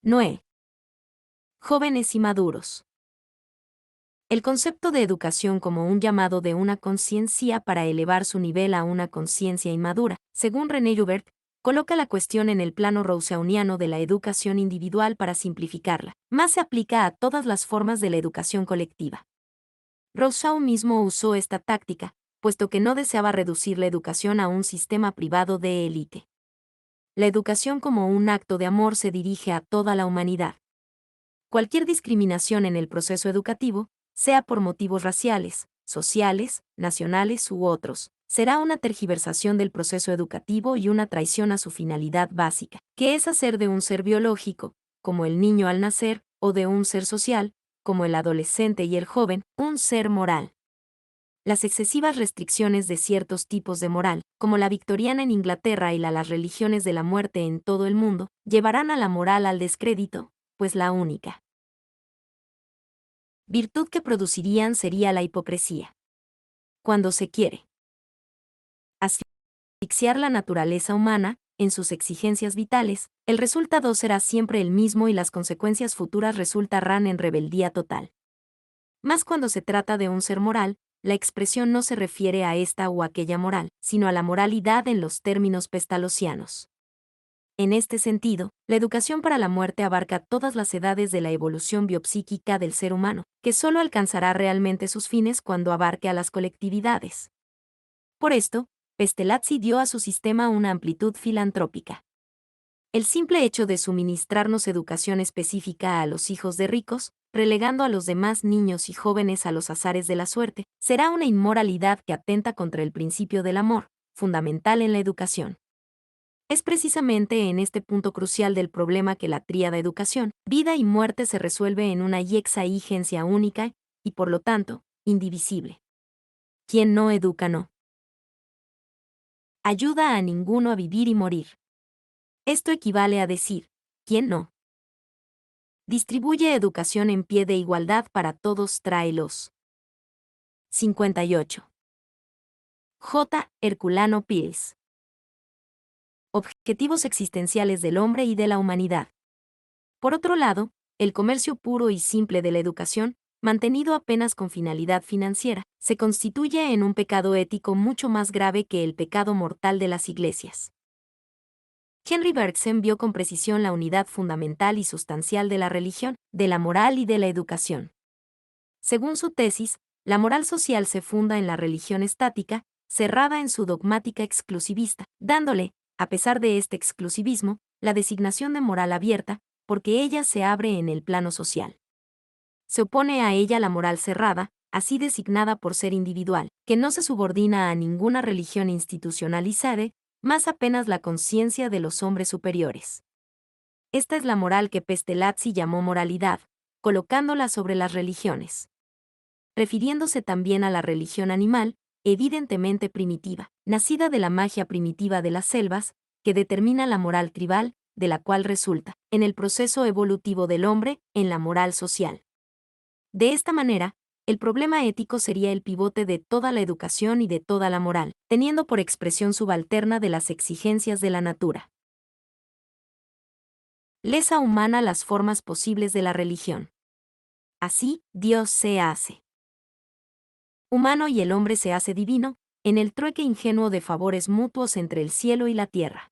Noé. Jóvenes y maduros. El concepto de educación como un llamado de una conciencia para elevar su nivel a una conciencia inmadura, según René Joubert, coloca la cuestión en el plano rawlsianiano de la educación individual para simplificarla, más se aplica a todas las formas de la educación colectiva. Rousseau mismo usó esta táctica, puesto que no deseaba reducir la educación a un sistema privado de élite. La educación como un acto de amor se dirige a toda la humanidad. Cualquier discriminación en el proceso educativo, sea por motivos raciales, sociales, nacionales u otros, será una tergiversación del proceso educativo y una traición a su finalidad básica, que es hacer de un ser biológico, como el niño al nacer, o de un ser social, como el adolescente y el joven, un ser moral. Las excesivas restricciones de ciertos tipos de moral, como la victoriana en Inglaterra y las religiones de la muerte en todo el mundo, llevarán a la moral al descrédito, pues la única virtud que producirían sería la hipocresía. Cuando se quiere asfixiar la naturaleza humana, en sus exigencias vitales, el resultado será siempre el mismo y las consecuencias futuras resultarán en rebeldía total. Mas cuando se trata de un ser moral, la expresión no se refiere a esta o aquella moral, sino a la moralidad en los términos pestalozzianos. En este sentido, la educación para la muerte abarca todas las edades de la evolución biopsíquica del ser humano, que solo alcanzará realmente sus fines cuando abarque a las colectividades. Por esto, Pestalozzi dio a su sistema una amplitud filantrópica. El simple hecho de suministrarnos educación específica a los hijos de ricos, relegando a los demás niños y jóvenes a los azares de la suerte, será una inmoralidad que atenta contra el principio del amor, fundamental en la educación. Es precisamente en este punto crucial del problema que la tríada educación, vida y muerte se resuelve en una iexaigencia única y, por lo tanto, indivisible. Quien no educa no ayuda a ninguno a vivir y morir. Esto equivale a decir, quien no distribuye educación en pie de igualdad para todos trae los 58. J. Herculano Pires. Objetivos existenciales del hombre y de la humanidad. Por otro lado, el comercio puro y simple de la educación, mantenido apenas con finalidad financiera, se constituye en un pecado ético mucho más grave que el pecado mortal de las iglesias. Henry Bergson vio con precisión la unidad fundamental y sustancial de la religión, de la moral y de la educación. Según su tesis, la moral social se funda en la religión estática, cerrada en su dogmática exclusivista, dándole, a pesar de este exclusivismo, la designación de moral abierta, porque ella se abre en el plano social. Se opone a ella la moral cerrada, así designada por ser individual, que no se subordina a ninguna religión institucionalizada, más apenas la conciencia de los hombres superiores. Esta es la moral que Pestalozzi llamó moralidad, colocándola sobre las religiones. Refiriéndose también a la religión animal, evidentemente primitiva, nacida de la magia primitiva de las selvas, que determina la moral tribal, de la cual resulta, en el proceso evolutivo del hombre, en la moral social. De esta manera, el problema ético sería el pivote de toda la educación y de toda la moral, teniendo por expresión subalterna de las exigencias de la natura. Lesa humana las formas posibles de la religión. Así, Dios se hace humano y el hombre se hace divino, en el trueque ingenuo de favores mutuos entre el cielo y la tierra.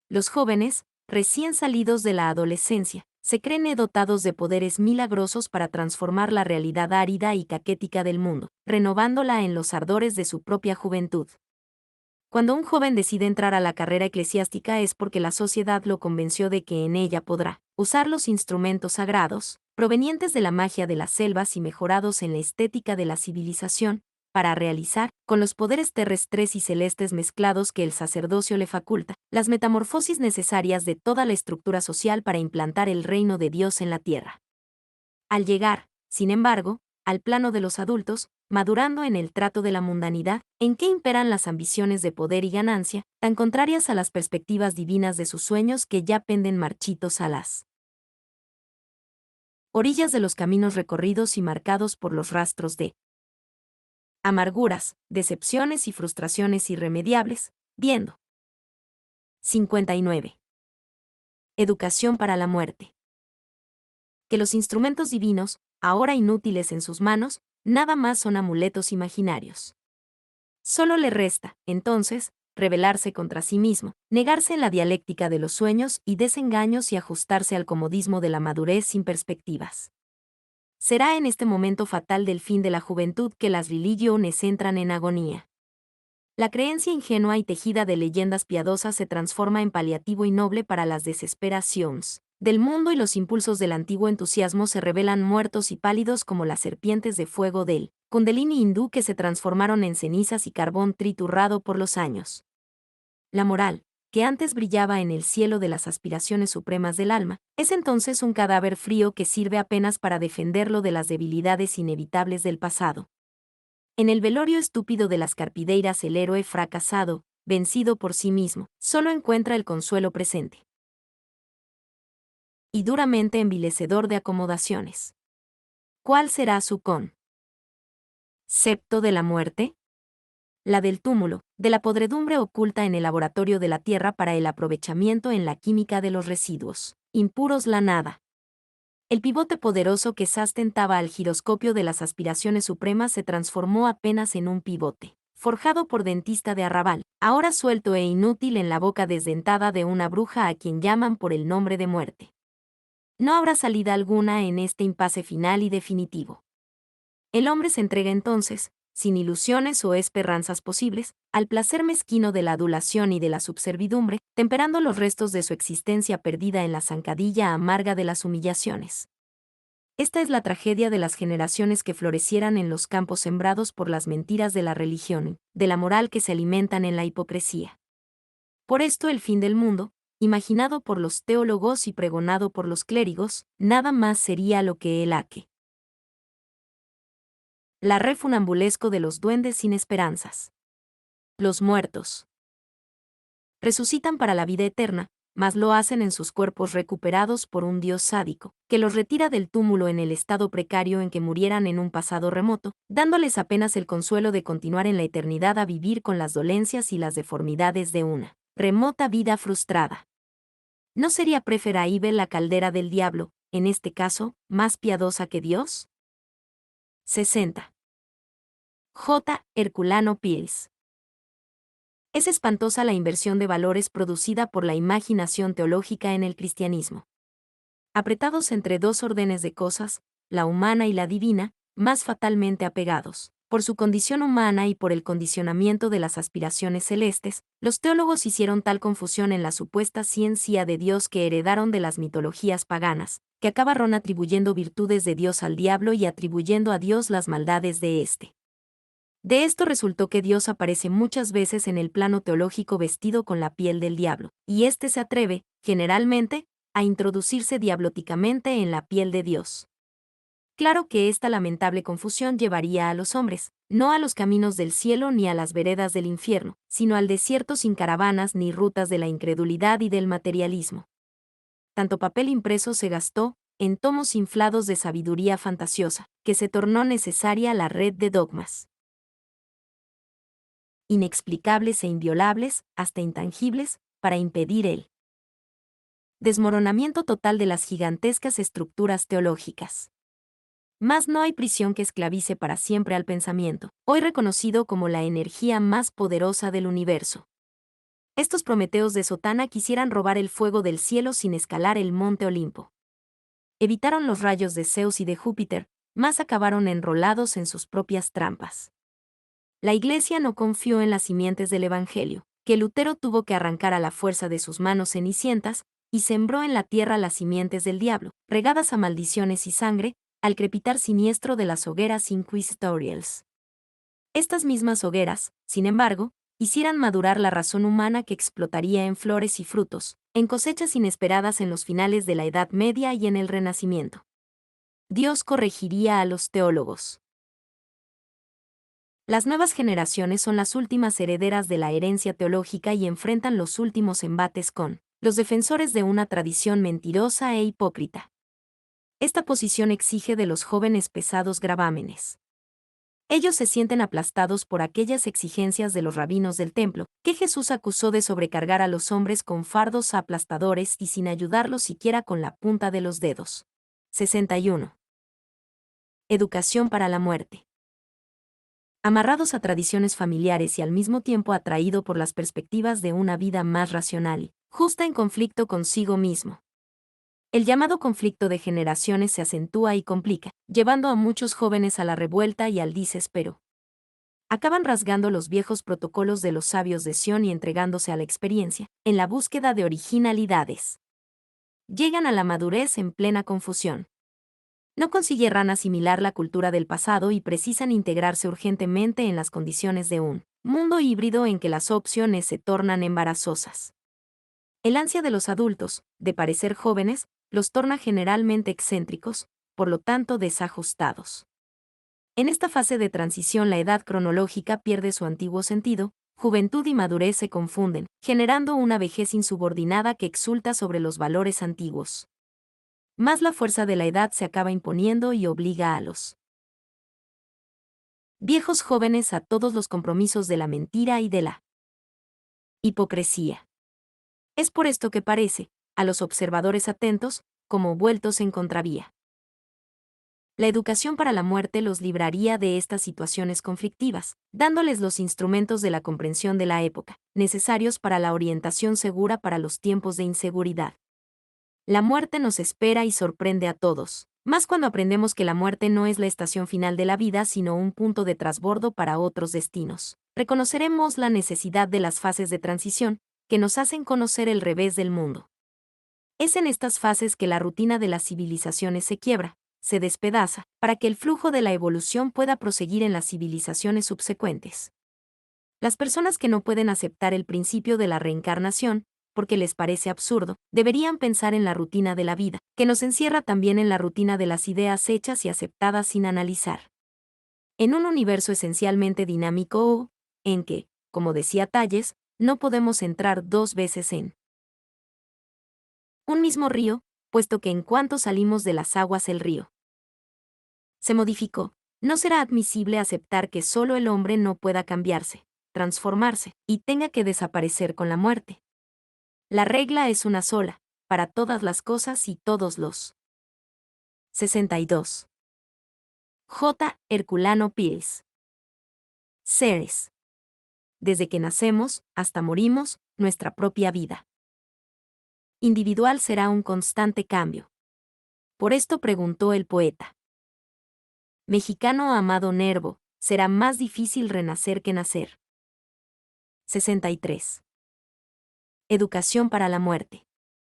Los jóvenes, recién salidos de la adolescencia, se creen dotados de poderes milagrosos para transformar la realidad árida y caquética del mundo, renovándola en los ardores de su propia juventud. Cuando un joven decide entrar a la carrera eclesiástica es porque la sociedad lo convenció de que en ella podrá usar los instrumentos sagrados, provenientes de la magia de las selvas y mejorados en la estética de la civilización, para realizar, con los poderes terrestres y celestes mezclados que el sacerdocio le faculta, las metamorfosis necesarias de toda la estructura social para implantar el reino de Dios en la tierra. Al llegar, sin embargo, al plano de los adultos, madurando en el trato de la mundanidad, en que imperan las ambiciones de poder y ganancia, tan contrarias a las perspectivas divinas de sus sueños que ya penden marchitos a las orillas de los caminos recorridos y marcados por los rastros de amarguras, decepciones y frustraciones irremediables, viendo. 59. Educación para la muerte. que los instrumentos divinos, ahora inútiles en sus manos, nada más son amuletos imaginarios. Solo le resta, entonces, rebelarse contra sí mismo, negarse en la dialéctica de los sueños y desengaños y ajustarse al comodismo de la madurez sin perspectivas. Será en este momento fatal del fin de la juventud que las religiones entran en agonía. La creencia ingenua y tejida de leyendas piadosas se transforma en paliativo y noble para las desesperaciones del mundo y los impulsos del antiguo entusiasmo se revelan muertos y pálidos como las serpientes de fuego del Kundalini hindú que se transformaron en cenizas y carbón triturado por los años. La moral, que antes brillaba en el cielo de las aspiraciones supremas del alma, es entonces un cadáver frío que sirve apenas para defenderlo de las debilidades inevitables del pasado. En el velorio estúpido de las carpideiras el héroe fracasado, vencido por sí mismo, solo encuentra el consuelo presente. Y duramente envilecedor de acomodaciones. ¿Cuál será su concepto de la muerte? La del túmulo, de la podredumbre oculta en el laboratorio de la Tierra para el aprovechamiento en la química de los residuos impuros la nada. El pivote poderoso que sustentaba al giroscopio de las aspiraciones supremas se transformó apenas en un pivote, forjado por dentista de arrabal, ahora suelto e inútil en la boca desdentada de una bruja a quien llaman por el nombre de muerte. No habrá salida alguna en este impasse final y definitivo. El hombre se entrega entonces, sin ilusiones o esperanzas posibles, al placer mezquino de la adulación y de la subservidumbre, temperando los restos de su existencia perdida en la zancadilla amarga de las humillaciones. Esta es la tragedia de las generaciones que florecieran en los campos sembrados por las mentiras de la religión, de la moral que se alimentan en la hipocresía. Por esto el fin del mundo, imaginado por los teólogos y pregonado por los clérigos, nada más sería lo que el aque. La refunambulesco de los duendes sin esperanzas. Los muertos resucitan para la vida eterna, mas lo hacen en sus cuerpos recuperados por un dios sádico, que los retira del túmulo en el estado precario en que murieran en un pasado remoto, dándoles apenas el consuelo de continuar en la eternidad a vivir con las dolencias y las deformidades de una remota vida frustrada. ¿No sería preferible la caldera del diablo, en este caso, más piadosa que Dios? 60. J. Herculano Pires. Es espantosa la inversión de valores producida por la imaginación teológica en el cristianismo. Apretados entre dos órdenes de cosas, la humana y la divina, más fatalmente apegados, por su condición humana y por el condicionamiento de las aspiraciones celestes, los teólogos hicieron tal confusión en la supuesta ciencia de Dios que heredaron de las mitologías paganas, que acabaron atribuyendo virtudes de Dios al diablo y atribuyendo a Dios las maldades de éste. De esto resultó que Dios aparece muchas veces en el plano teológico vestido con la piel del diablo, y éste se atreve, generalmente, a introducirse diablóticamente en la piel de Dios. Claro que esta lamentable confusión llevaría a los hombres, no a los caminos del cielo ni a las veredas del infierno, sino al desierto sin caravanas ni rutas de la incredulidad y del materialismo. Tanto papel impreso se gastó, en tomos inflados de sabiduría fantasiosa, que se tornó necesaria la red de dogmas inexplicables e inviolables, hasta intangibles, para impedir el desmoronamiento total de las gigantescas estructuras teológicas. Mas no hay prisión que esclavice para siempre al pensamiento, hoy reconocido como la energía más poderosa del universo. Estos prometeos de sotana quisieran robar el fuego del cielo sin escalar el monte Olimpo. Evitaron los rayos de Zeus y de Júpiter, mas acabaron enrolados en sus propias trampas. La Iglesia no confió en las simientes del Evangelio, que Lutero tuvo que arrancar a la fuerza de sus manos cenicientas, y sembró en la tierra las simientes del diablo, regadas a maldiciones y sangre, al crepitar siniestro de las hogueras inquisitoriales. Estas mismas hogueras, sin embargo, hicieran madurar la razón humana que explotaría en flores y frutos, en cosechas inesperadas en los finales de la Edad Media y en el Renacimiento. Dios corregiría a los teólogos. Las nuevas generaciones son las últimas herederas de la herencia teológica y enfrentan los últimos embates con los defensores de una tradición mentirosa e hipócrita. Esta posición exige de los jóvenes pesados gravámenes. Ellos se sienten aplastados por aquellas exigencias de los rabinos del templo, que Jesús acusó de sobrecargar a los hombres con fardos aplastadores y sin ayudarlos siquiera con la punta de los dedos. 61. Educación para la muerte. Amarrados a tradiciones familiares y al mismo tiempo atraído por las perspectivas de una vida más racional, justa en conflicto consigo mismo. El llamado conflicto de generaciones se acentúa y complica, llevando a muchos jóvenes a la revuelta y al desespero. Acaban rasgando los viejos protocolos de los sabios de Sion y entregándose a la experiencia, en la búsqueda de originalidades. Llegan a la madurez en plena confusión. No consiguieran asimilar la cultura del pasado y precisan integrarse urgentemente en las condiciones de un mundo híbrido en que las opciones se tornan embarazosas. El ansia de los adultos, de parecer jóvenes, los torna generalmente excéntricos, por lo tanto desajustados. En esta fase de transición la edad cronológica pierde su antiguo sentido, juventud y madurez se confunden, generando una vejez insubordinada que exulta sobre los valores antiguos. Más la fuerza de la edad se acaba imponiendo y obliga a los viejos jóvenes a todos los compromisos de la mentira y de la hipocresía. Es por esto que parece, a los observadores atentos, como vueltos en contravía. La educación para la muerte los libraría de estas situaciones conflictivas, dándoles los instrumentos de la comprensión de la época, necesarios para la orientación segura para los tiempos de inseguridad. La muerte nos espera y sorprende a todos, más cuando aprendemos que la muerte no es la estación final de la vida sino un punto de trasbordo para otros destinos. Reconoceremos la necesidad de las fases de transición, que nos hacen conocer el revés del mundo. Es en estas fases que la rutina de las civilizaciones se quiebra, se despedaza, para que el flujo de la evolución pueda proseguir en las civilizaciones subsecuentes. Las personas que no pueden aceptar el principio de la reencarnación, porque les parece absurdo, deberían pensar en la rutina de la vida, que nos encierra también en la rutina de las ideas hechas y aceptadas sin analizar. En un universo esencialmente dinámico o, en que, como decía Talles, no podemos entrar dos veces en un mismo río, puesto que en cuanto salimos de las aguas el río se modificó, no será admisible aceptar que solo el hombre no pueda cambiarse, transformarse, y tenga que desaparecer con la muerte. La regla es una sola, para todas las cosas y todos los. 62. J. Herculano Pires. Seres. Desde que nacemos, hasta morimos, nuestra propia vida individual será un constante cambio. Por esto preguntó el poeta mexicano Amado Nervo, será más difícil renacer que nacer. 63. Educación para la muerte.